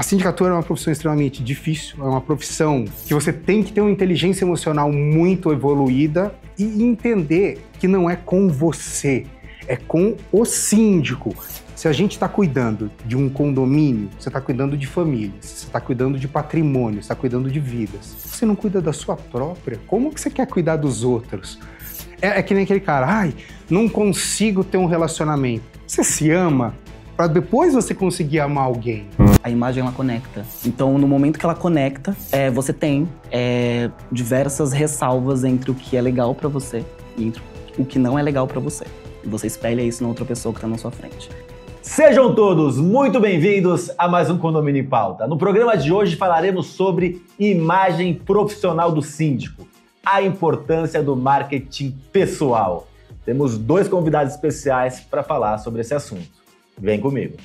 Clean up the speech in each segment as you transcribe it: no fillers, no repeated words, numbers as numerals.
A sindicatura é uma profissão extremamente difícil, é uma profissão que você tem que ter uma inteligência emocional muito evoluída e entender que não é com você, é com o síndico. Se a gente está cuidando de um condomínio, você está cuidando de famílias, você está cuidando de patrimônio, você está cuidando de vidas. Se você não cuida da sua própria, como que você quer cuidar dos outros? É que nem aquele cara, ai, não consigo ter um relacionamento. Você se ama para depois você conseguir amar alguém. A imagem, ela conecta. Então, no momento que ela conecta, você tem diversas ressalvas entre o que é legal para você e entre o que não é legal para você. E você espelha isso na outra pessoa que está na sua frente. Sejam todos muito bem-vindos a mais um Condomínio em Pauta. No programa de hoje falaremos sobre imagem profissional do síndico, a importância do marketing pessoal. Temos dois convidados especiais para falar sobre esse assunto. Vem comigo.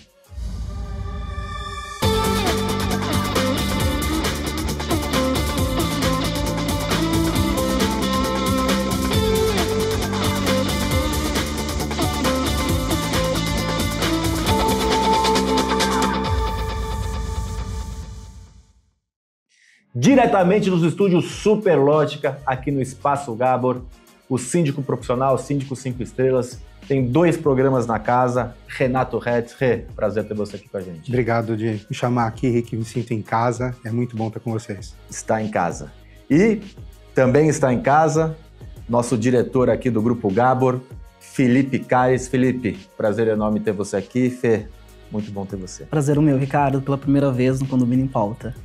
Diretamente nos estúdios Superlógica, aqui no Espaço Gabor, o síndico profissional, o síndico 5 estrelas, tem 2 programas na casa. Renato Retz, prazer ter você aqui com a gente. Obrigado de me chamar aqui, Rick, me sinto em casa, é muito bom estar com vocês. Está em casa. E também está em casa nosso diretor aqui do Grupo Gabor, Felipe Caires. Felipe, prazer enorme ter você aqui. Fê, muito bom ter você. Prazer o meu, Ricardo, pela primeira vez no Condomínio em Pauta.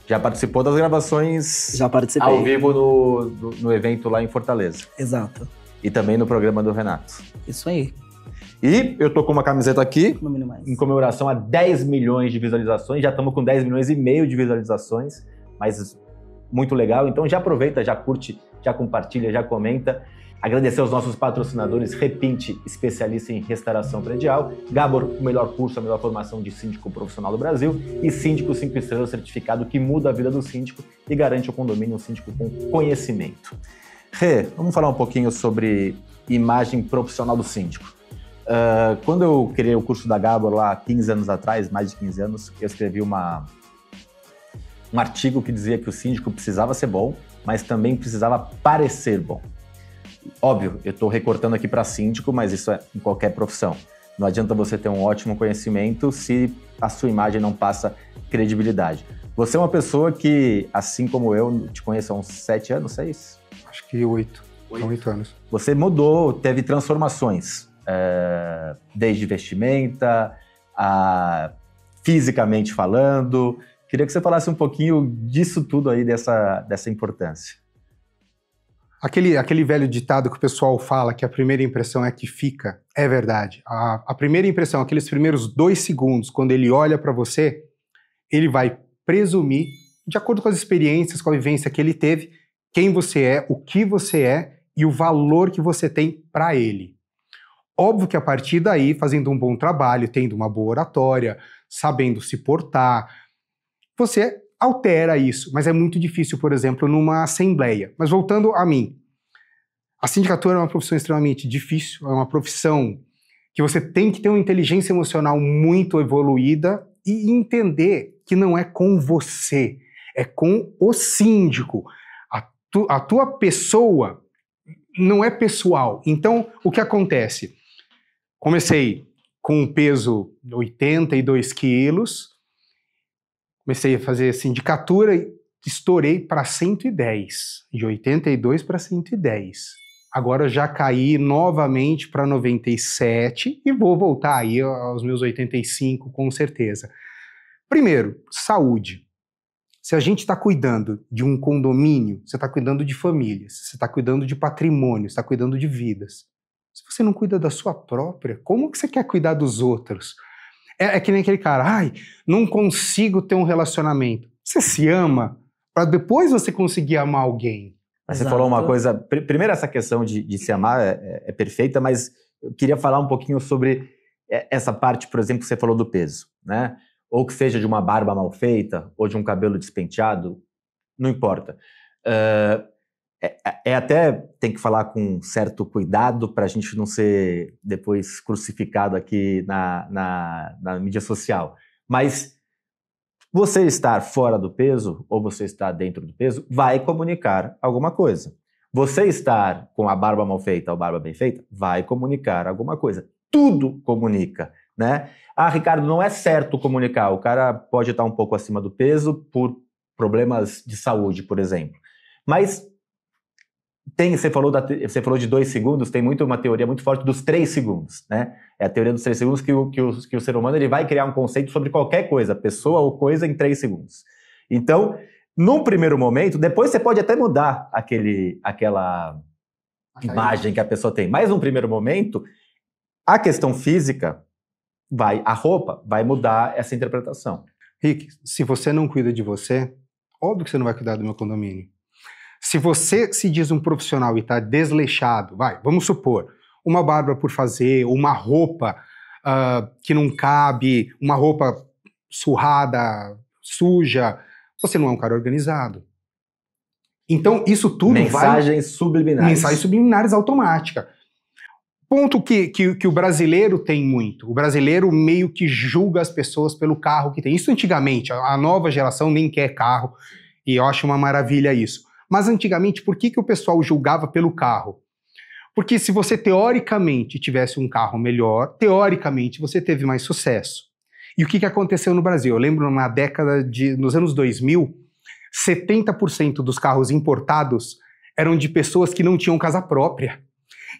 Já participou das gravações Já participei. Ao vivo no evento lá em Fortaleza. Exato. E também no programa do Renato. Isso aí. E eu tô com uma camiseta aqui, em comemoração a 10 milhões de visualizações. Já estamos com 10 milhões e meio de visualizações, mas muito legal. Então já aproveita, já curte, já compartilha, já comenta. Agradecer aos nossos patrocinadores, Repinte, especialista em restauração predial, Gabor, o melhor curso, a melhor formação de síndico profissional do Brasil, e Síndico 5 estrelas certificado que muda a vida do síndico e garante ao condomínio um síndico com conhecimento. Rê, vamos falar um pouquinho sobre imagem profissional do síndico. Quando eu criei o curso da Gabor lá 15 anos atrás, mais de 15 anos, eu escrevi um artigo que dizia que o síndico precisava ser bom, mas também precisava parecer bom. Óbvio, eu estou recortando aqui para síndico, mas isso é em qualquer profissão. Não adianta você ter um ótimo conhecimento se a sua imagem não passa credibilidade. Você é uma pessoa que, assim como eu, te conheço há uns 7 anos, 6? Acho que 8. São 8 anos. Você mudou, teve transformações, desde vestimenta, fisicamente falando. Queria que você falasse um pouquinho disso tudo aí, dessa importância. Aquele velho ditado que o pessoal fala que a primeira impressão é que fica, é verdade. A primeira impressão, aqueles primeiros 2 segundos, quando ele olha para você, ele vai presumir, de acordo com as experiências, com a vivência que ele teve, quem você é, o que você é e o valor que você tem para ele. Óbvio que a partir daí, fazendo um bom trabalho, tendo uma boa oratória, sabendo se portar, você altera isso, mas é muito difícil, por exemplo, numa assembleia. Mas voltando a mim, a sindicatura é uma profissão extremamente difícil, é uma profissão que você tem que ter uma inteligência emocional muito evoluída e entender que não é com você, é com o síndico. A tua pessoa não é pessoal. Então, o que acontece? Comecei com um peso de 82 quilos, comecei a fazer sindicatura e estourei para 110, de 82 para 110. Agora já caí novamente para 97 e vou voltar aí aos meus 85 com certeza. Primeiro, saúde. Se a gente está cuidando de um condomínio, você está cuidando de famílias, você está cuidando de patrimônio, você está cuidando de vidas. Se você não cuida da sua própria, como que você quer cuidar dos outros? É que nem aquele cara, ai, não consigo ter um relacionamento. Você se ama para depois você conseguir amar alguém. Mas você falou uma coisa, primeiro essa questão de se amar é perfeita, mas eu queria falar um pouquinho sobre essa parte, por exemplo, que você falou do peso, né? Ou que seja de uma barba mal feita, ou de um cabelo despenteado, não importa. Até tem que falar com certo cuidado para a gente não ser depois crucificado aqui na mídia social. Mas Você estar fora do peso ou você estar dentro do peso vai comunicar alguma coisa. Você estar com a barba mal feita ou barba bem feita vai comunicar alguma coisa. Tudo comunica, né? Ah, Ricardo, não é certo comunicar. O cara pode estar um pouco acima do peso por problemas de saúde, por exemplo. Mas você falou de 2 segundos, tem uma teoria muito forte dos 3 segundos, né? É a teoria dos 3 segundos que o ser humano ele vai criar um conceito sobre qualquer coisa, pessoa ou coisa, em 3 segundos. Então, num primeiro momento, depois você pode até mudar aquela imagem que a pessoa tem, mas num primeiro momento, a questão física, a roupa vai mudar essa interpretação. Rick, se você não cuida de você, óbvio que você não vai cuidar do meu condomínio. Se você se diz um profissional e está desleixado, vamos supor, uma barba por fazer, uma roupa que não cabe, uma roupa surrada, suja, você não é um cara organizado. Então, isso tudo Mensagens subliminares. Mensagens subliminares automáticas. Ponto que o brasileiro tem muito. O brasileiro meio que julga as pessoas pelo carro que tem. Isso antigamente, a nova geração nem quer carro, e eu acho uma maravilha isso. Mas antigamente, por que o pessoal julgava pelo carro? Porque se você teoricamente tivesse um carro melhor, teoricamente você teve mais sucesso. E o que aconteceu no Brasil? Eu lembro nos anos 2000, 70% dos carros importados eram de pessoas que não tinham casa própria.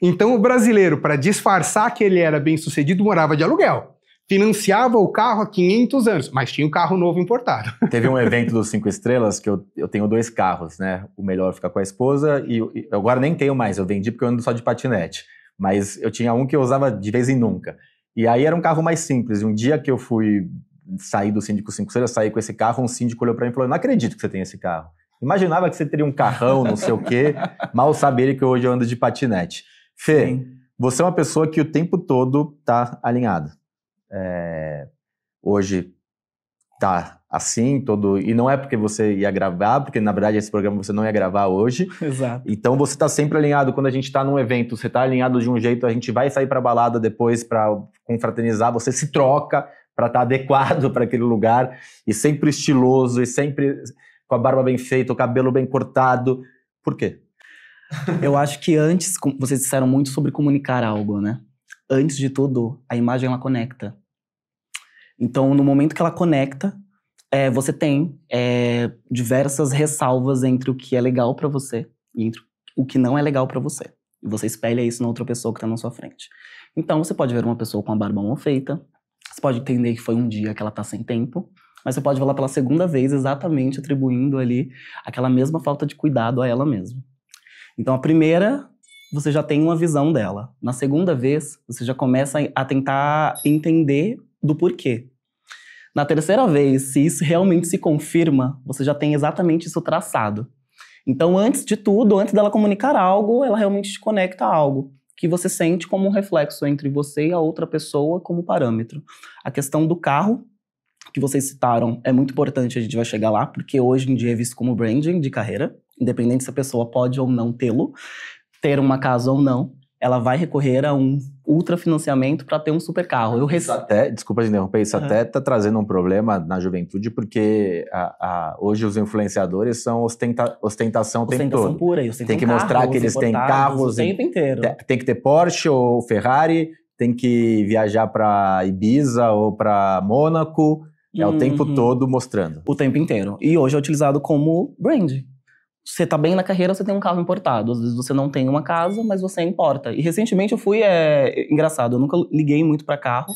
Então o brasileiro, para disfarçar que ele era bem sucedido, morava de aluguel. Financiava o carro há 500 anos, mas tinha um carro novo importado. Teve um evento dos 5 estrelas que eu tenho 2 carros, né? O melhor fica com a esposa e eu agora nem tenho mais, eu vendi porque eu ando só de patinete. Mas eu tinha um que eu usava de vez em nunca. E aí era um carro mais simples. Um dia que eu fui sair do síndico 5 estrelas, saí com esse carro, um síndico olhou pra mim e falou: não acredito que você tem esse carro. Imaginava que você teria um carrão, não sei o quê. Mal sabe ele que hoje eu ando de patinete. Fê, sim, você é uma pessoa que o tempo todo tá alinhada. Hoje tá assim, e não é porque você ia gravar, porque na verdade esse programa você não ia gravar hoje. Exato. Então você tá sempre alinhado. Quando a gente tá num evento, você tá alinhado de um jeito, a gente vai sair pra balada depois pra confraternizar, você se troca pra estar adequado para aquele lugar, e sempre estiloso, e sempre com a barba bem feita, o cabelo bem cortado. Por quê? Eu acho que antes, vocês disseram muito sobre comunicar algo, né? Antes de tudo, a imagem ela conecta. Então, no momento que ela conecta, você tem diversas ressalvas entre o que é legal pra você e entre o que não é legal pra você. E você espelha isso na outra pessoa que tá na sua frente. Então, você pode ver uma pessoa com a barba mal feita, você pode entender que foi um dia que ela tá sem tempo, mas você pode ver ela pela segunda vez exatamente atribuindo ali aquela mesma falta de cuidado a ela mesma. Então, a primeira, você já tem uma visão dela. Na segunda vez, você já começa a tentar entender do porquê. Na terceira vez, se isso realmente se confirma, você já tem exatamente isso traçado. Então, antes de tudo, antes dela comunicar algo, ela realmente te conecta a algo que você sente como um reflexo entre você e a outra pessoa como parâmetro. A questão do carro, que vocês citaram, é muito importante, a gente vai chegar lá, porque hoje em dia é visto como branding de carreira, independente se a pessoa pode ou não tê-lo, ter uma casa ou não, ela vai recorrer a um ultrafinanciamento para ter um super carro. Desculpa de interromper, isso até está trazendo um problema na juventude, porque hoje os influenciadores são ostentação o tempo todo. Pura, tem que mostrar que eles têm carros o tempo inteiro. Tem que ter Porsche ou Ferrari, tem que viajar para Ibiza ou para Mônaco, o tempo todo mostrando. O tempo inteiro. E hoje é utilizado como brand. Você tá bem na carreira, você tem um carro importado. Às vezes você não tem uma casa, mas você importa. E recentemente eu fui... engraçado, eu nunca liguei muito pra carro,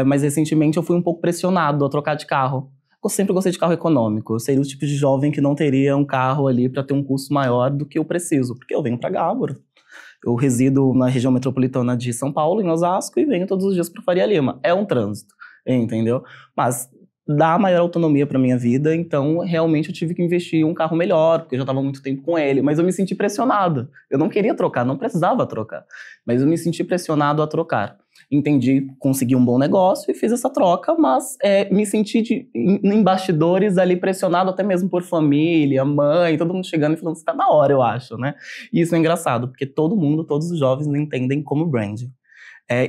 mas recentemente eu fui um pouco pressionado a trocar de carro. Eu sempre gostei de carro econômico. Eu seria o tipo de jovem que não teria um carro ali pra ter um custo maior do que eu preciso. Porque eu venho pra Gábor. Eu resido na região metropolitana de São Paulo, em Osasco, e venho todos os dias pra Faria Lima. É um trânsito, entendeu? Mas dá maior autonomia pra minha vida, então realmente eu tive que investir em um carro melhor, porque eu já estava há muito tempo com ele, mas eu me senti pressionado. Eu não queria trocar, não precisava trocar, mas eu me senti pressionado a trocar. Entendi, consegui um bom negócio e fiz essa troca, mas me senti em bastidores ali pressionado até mesmo por família, mãe, todo mundo chegando e falando, você tá na hora, eu acho, né? E isso é engraçado, porque todos os jovens não entendem como branding.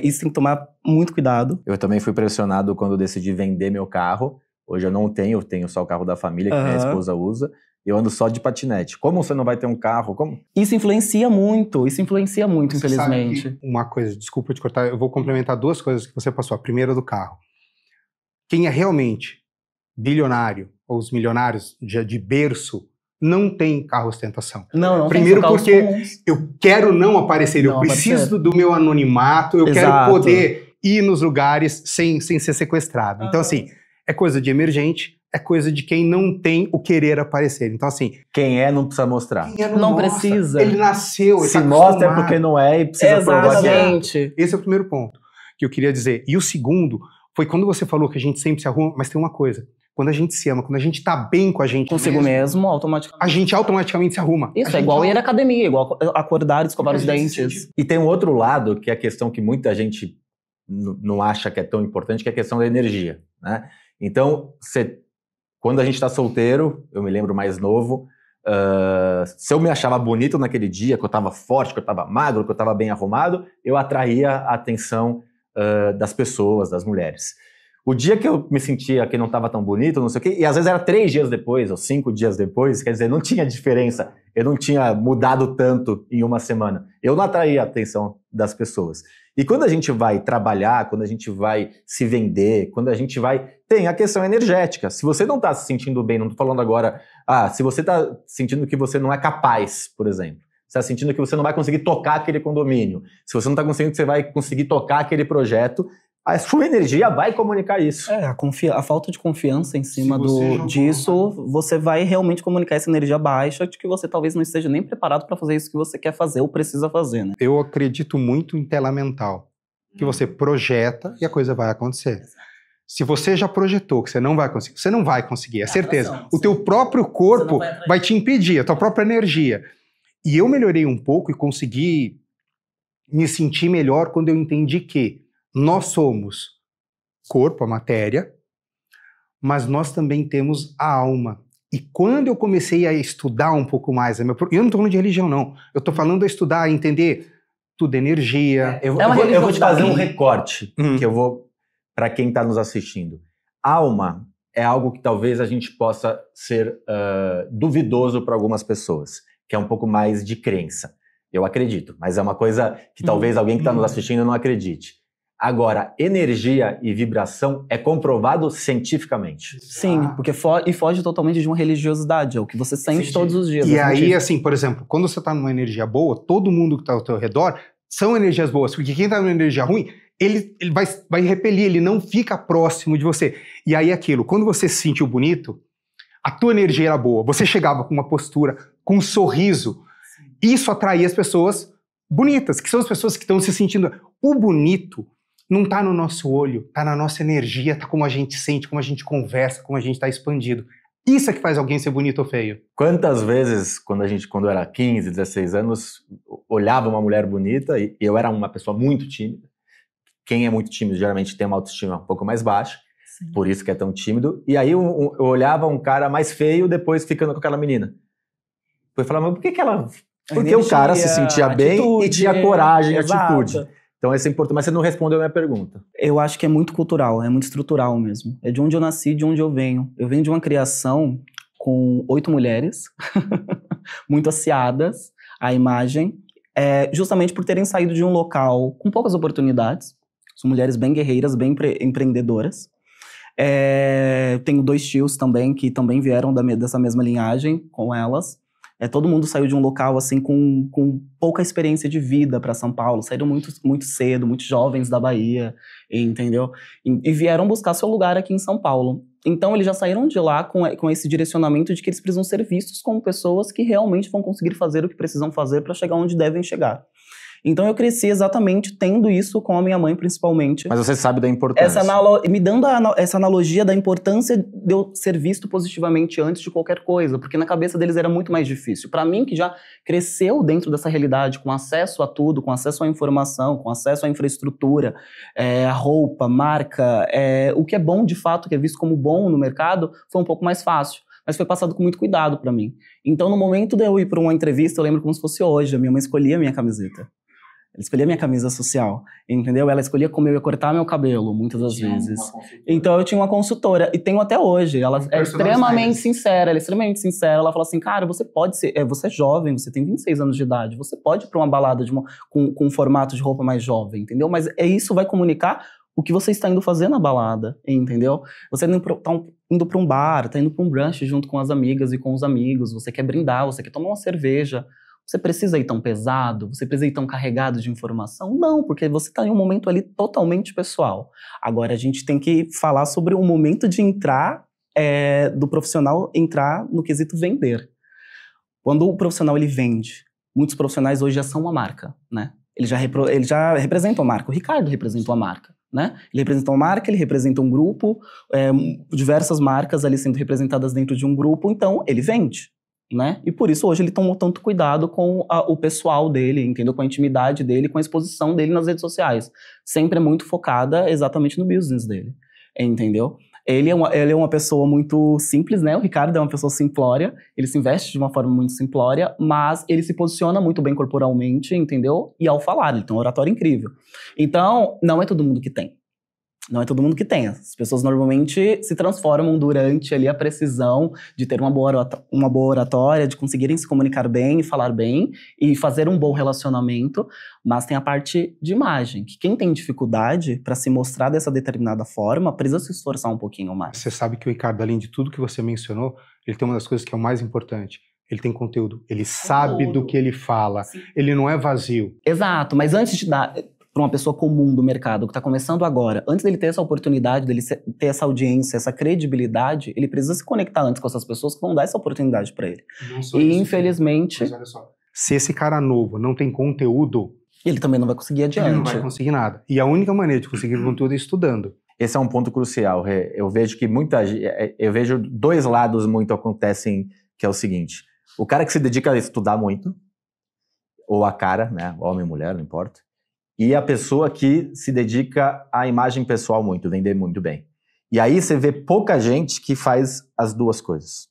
Isso tem que tomar muito cuidado. Eu também fui pressionado quando decidi vender meu carro, Hoje eu não tenho, eu tenho só o carro da família, que minha esposa usa. Eu ando só de patinete. Como você não vai ter um carro? Como? Isso influencia muito, Você infelizmente. sabe que uma coisa, desculpa te cortar, eu vou complementar duas coisas que você passou. A primeira do carro. Quem é realmente bilionário, ou os milionários de berço, não tem carro ostentação. Não primeiro tem, porque comuns. eu quero não aparecer, eu preciso do meu anonimato, eu quero poder ir nos lugares sem ser sequestrado. Então, assim, é coisa de emergente, é coisa de quem não tem o querer aparecer. Então, assim... Quem é não precisa mostrar. Quem é não precisa. Ele nasceu, ele Se mostra é porque não é e precisa provar que é. Esse é o primeiro ponto que eu queria dizer. E o segundo foi quando você falou que a gente sempre se arruma, mas tem uma coisa. Quando a gente se ama, quando a gente tá bem com a gente consigo mesmo, automaticamente. A gente automaticamente se arruma. Isso, é igual ir à academia, igual acordar e escovar os dentes. E tem um outro lado, que é a questão que muita gente não acha que é tão importante, que é a questão da energia, né? Então, quando a gente tá solteiro, eu me lembro mais novo, se eu me achava bonito naquele dia, que eu tava forte, que eu tava magro, que eu tava bem arrumado, eu atraía a atenção das pessoas, das mulheres. O dia que eu me sentia que não estava tão bonito, não sei o quê, e às vezes era 3 dias depois, ou 5 dias depois, quer dizer, não tinha diferença, eu não tinha mudado tanto em uma semana. Eu não atraía a atenção das pessoas. E quando a gente vai trabalhar, quando a gente vai se vender, quando a gente vai... Tem a questão energética. Se você não está se sentindo bem, não estou falando agora... se você está sentindo que você não é capaz, por exemplo, você está sentindo que você não vai conseguir tocar aquele condomínio, se você não está conseguindo que você vai conseguir tocar aquele projeto, a sua energia vai comunicar isso. A falta de confiança em cima disso, você vai realmente comunicar essa energia baixa de que você talvez não esteja nem preparado para fazer isso que você quer fazer ou precisa fazer, né? Eu acredito muito em tela mental, que você projeta e a coisa vai acontecer. Se você já projetou que você não vai conseguir, é certeza. O teu próprio corpo vai te impedir, a tua própria energia. E eu melhorei um pouco e consegui me sentir melhor quando eu entendi que nós somos corpo, a matéria, mas nós também temos a alma. E quando eu comecei a estudar um pouco mais, eu não estou falando de religião, não. Eu estou falando a estudar, a entender tudo, energia. Eu vou te fazer um recorte, que eu vou, para quem está nos assistindo. Alma é algo que talvez a gente possa ser duvidoso para algumas pessoas, que é um pouco mais de crença. Eu acredito, mas é uma coisa que talvez alguém que está nos assistindo não acredite. Agora, energia e vibração é comprovado cientificamente. Sim, porque foge totalmente de uma religiosidade, é o que você sente todos os dias. E aí, assim, por exemplo, quando você está numa energia boa, todo mundo que está ao teu redor são energias boas, porque quem está numa energia ruim, ele vai repelir, ele não fica próximo de você. E aí aquilo, quando você se sentiu bonito, a tua energia era boa, você chegava com uma postura, com um sorriso, isso atraía as pessoas bonitas, que são as pessoas que estão se sentindo... O bonito não está no nosso olho, está na nossa energia, está como a gente sente, como a gente conversa, como a gente está expandido. Isso é que faz alguém ser bonito ou feio. Quantas vezes, quando eu era 15, 16 anos, olhava uma mulher bonita, e eu era uma pessoa muito tímida. Quem é muito tímido geralmente tem uma autoestima um pouco mais baixa, sim, por isso que é tão tímido. E aí eu olhava um cara mais feio depois ficando com aquela menina. Eu falava, mas por que ela... Porque o cara se sentia bem e tinha coragem, atitude. Então, esse é importante. Mas você não respondeu a minha pergunta. Eu acho que é muito cultural, é muito estrutural mesmo. É de onde eu nasci, de onde eu venho. Eu venho de uma criação com 8 mulheres, muito aciadas à imagem, justamente por terem saído de um local com poucas oportunidades. São mulheres bem guerreiras, bem empreendedoras. Tenho 2 tios também, que também vieram dessa mesma linhagem com elas. Todo mundo saiu de um local assim com pouca experiência de vida para São Paulo, saíram muito, muito cedo, muito jovens da Bahia, entendeu? E vieram buscar seu lugar aqui em São Paulo. Então eles já saíram de lá com esse direcionamento de que eles precisam ser vistos como pessoas que realmente vão conseguir fazer o que precisam fazer para chegar onde devem chegar. Então eu cresci exatamente tendo isso com a minha mãe, principalmente. Mas você sabe da importância. Me dando essa analogia da importância de eu ser visto positivamente antes de qualquer coisa, porque na cabeça deles era muito mais difícil. Para mim, que já cresceu dentro dessa realidade, com acesso a tudo, com acesso à informação, com acesso à infraestrutura, a roupa, marca, o que é bom de fato, que é visto como bom no mercado, foi um pouco mais fácil. Mas foi passado com muito cuidado para mim. Então, no momento de eu ir para uma entrevista, eu lembro como se fosse hoje, a minha mãe escolhia a minha camiseta. Ela escolhia minha camisa social, entendeu? Ela escolhia como eu ia cortar meu cabelo, muitas das vezes. Então eu tinha uma consultora, e tenho até hoje. Ela é extremamente sincera, Ela fala assim, cara, você pode ser, você é jovem, você tem 26 anos de idade, você pode ir pra uma balada com um formato de roupa mais jovem, entendeu? Mas isso vai comunicar o que você está indo fazer na balada, entendeu? Você tá indo pra um bar, tá indo pra um brunch junto com as amigas e com os amigos, você quer brindar, você quer tomar uma cerveja. Você precisa ir tão pesado? Você precisa ir tão carregado de informação? Não, porque você está em um momento ali totalmente pessoal. Agora, a gente tem que falar sobre o momento de entrar, do profissional entrar no quesito vender. Quando o profissional ele vende, muitos profissionais hoje já são uma marca, né? Ele já representa uma marca. O Ricardo representa uma marca, né? Ele representa uma marca, ele representa um grupo, diversas marcas ali sendo representadas dentro de um grupo, então ele vende. Né? E por isso hoje ele tomou tanto cuidado com o pessoal dele, entendeu? Com a intimidade dele, com a exposição dele nas redes sociais. Sempre é muito focada exatamente no business dele, entendeu? Ele é uma pessoa muito simples, né? O Ricardo é uma pessoa simplória, ele se investe de uma forma muito simplória, mas ele se posiciona muito bem corporalmente, entendeu? E ao falar, ele tem um oratório incrível. Então, não é todo mundo que tem. Não é todo mundo que tem. As pessoas normalmente se transformam durante ali a precisão de ter uma boa oratória, de conseguirem se comunicar bem e falar bem e fazer um bom relacionamento, mas tem a parte de imagem, que quem tem dificuldade para se mostrar dessa determinada forma precisa se esforçar um pouquinho mais. Você sabe que o Ricardo, além de tudo que você mencionou, ele tem uma das coisas que é o mais importante. Ele tem conteúdo, ele sabe do que ele fala, sim. Ele não é vazio. Exato, mas antes de dar para uma pessoa comum do mercado, que está começando agora, antes dele ter essa oportunidade, dele ter essa audiência, essa credibilidade, ele precisa se conectar antes com essas pessoas que vão dar essa oportunidade para ele. E infelizmente... Mas olha só, se esse cara novo não tem conteúdo... Ele também não vai conseguir adiante. Ele não vai conseguir nada. E a única maneira de conseguir conteúdo é estudando. Esse é um ponto crucial. Eu vejo que eu vejo dois lados muito acontecem, que é o seguinte. O cara que se dedica a estudar muito, ou a cara, né, homem ou mulher, não importa, e a pessoa que se dedica à imagem pessoal muito, vender muito bem. E aí você vê pouca gente que faz as duas coisas.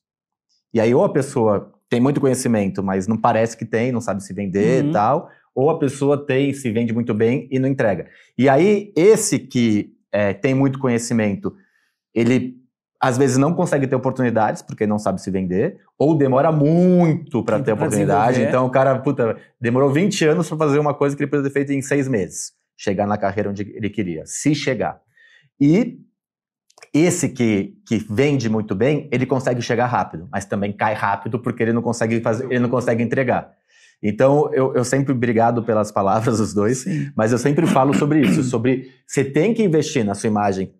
E aí ou a pessoa tem muito conhecimento, mas não parece que tem, não sabe se vender e tal, ou a pessoa se vende muito bem e não entrega. E aí esse que tem muito conhecimento, ele às vezes não consegue ter oportunidades, porque não sabe se vender, ou demora muito para ter oportunidade. Então o cara, demorou 20 anos para fazer uma coisa que ele poderia ter feito em 6 meses. Chegar na carreira onde ele queria, se chegar. E esse que vende muito bem, ele consegue chegar rápido, mas também cai rápido porque ele não consegue entregar. Então, eu sempre, obrigado pelas palavras, os dois, sim. Mas eu sempre falo sobre isso, sobre você tem que investir na sua imagem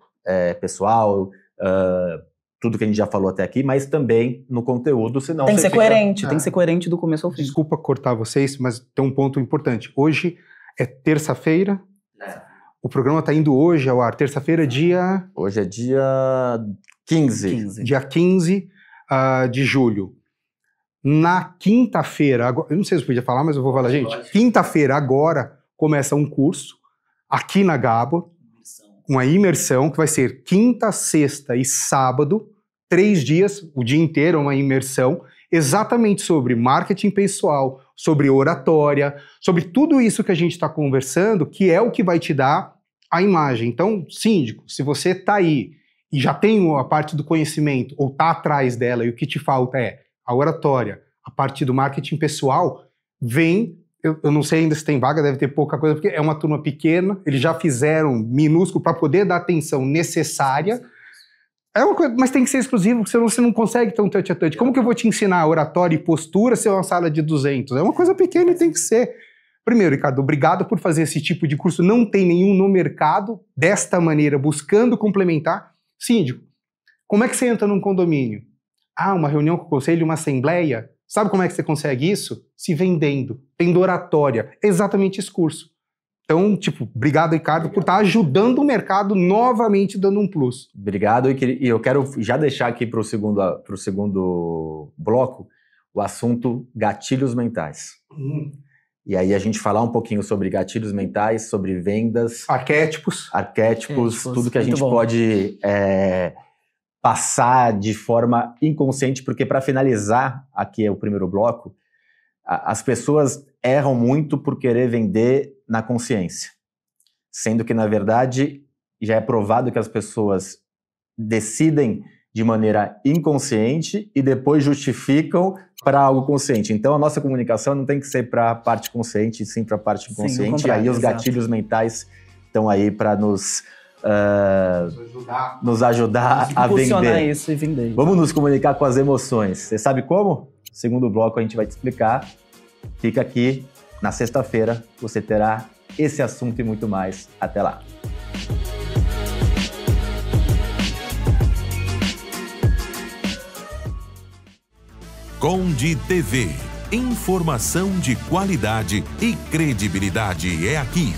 pessoal, tudo que a gente já falou até aqui, mas também no conteúdo, senão tem que ser coerente, tem que ser coerente do começo ao fim. Desculpa cortar vocês, mas tem um ponto importante. Hoje é terça-feira, o programa está indo hoje ao ar, terça-feira, dia... Hoje é dia 15. Dia 15 de julho. Na quinta-feira, eu não sei se eu podia falar, mas eu vou falar, gente. Quinta-feira, agora, começa um curso aqui na Gabor, uma imersão que vai ser quinta, sexta e sábado, 3 dias, o dia inteiro, uma imersão, exatamente sobre marketing pessoal, sobre oratória, sobre tudo isso que a gente está conversando, que é o que vai te dar a imagem. Então, síndico, se você está aí e já tem a parte do conhecimento ou está atrás dela e o que te falta é a oratória, a parte do marketing pessoal, vem, eu não sei ainda se tem vaga, deve ter pouca coisa, porque é uma turma pequena, eles já fizeram minúsculo para poder dar a atenção necessária. É uma coisa, mas tem que ser exclusivo, porque senão você não consegue ter um touch a touch. Como que eu vou te ensinar oratória e postura se é uma sala de 200? É uma coisa pequena e tem que ser. Primeiro, Ricardo, obrigado por fazer esse tipo de curso. Não tem nenhum no mercado, desta maneira, buscando complementar. Síndico, como é que você entra num condomínio? Uma reunião com o conselho, uma assembleia. Sabe como é que você consegue isso? Se vendendo, tendo oratória. É exatamente esse curso. Então, obrigado, Ricardo, por estar ajudando o mercado novamente, dando um plus. Obrigado, e eu quero já deixar aqui para o segundo bloco o assunto gatilhos mentais. E aí a gente falar um pouquinho sobre gatilhos mentais, sobre vendas. Arquétipos, tudo que a gente pode passar de forma inconsciente, porque para finalizar aqui o primeiro bloco, As pessoas erram muito por querer vender na consciência, sendo que, na verdade, já é provado que as pessoas decidem de maneira inconsciente e depois justificam para algo consciente. Então, a nossa comunicação não tem que ser para a parte consciente, sim para a parte inconsciente. E aí os gatilhos mentais estão aí para nos ajudar a vender. Isso e vender. Vamos nos comunicar com as emoções. Você sabe como? No segundo bloco a gente vai te explicar. Fica aqui. Na sexta-feira você terá esse assunto e muito mais. Até lá. Conde TV. Informação de qualidade e credibilidade é aqui.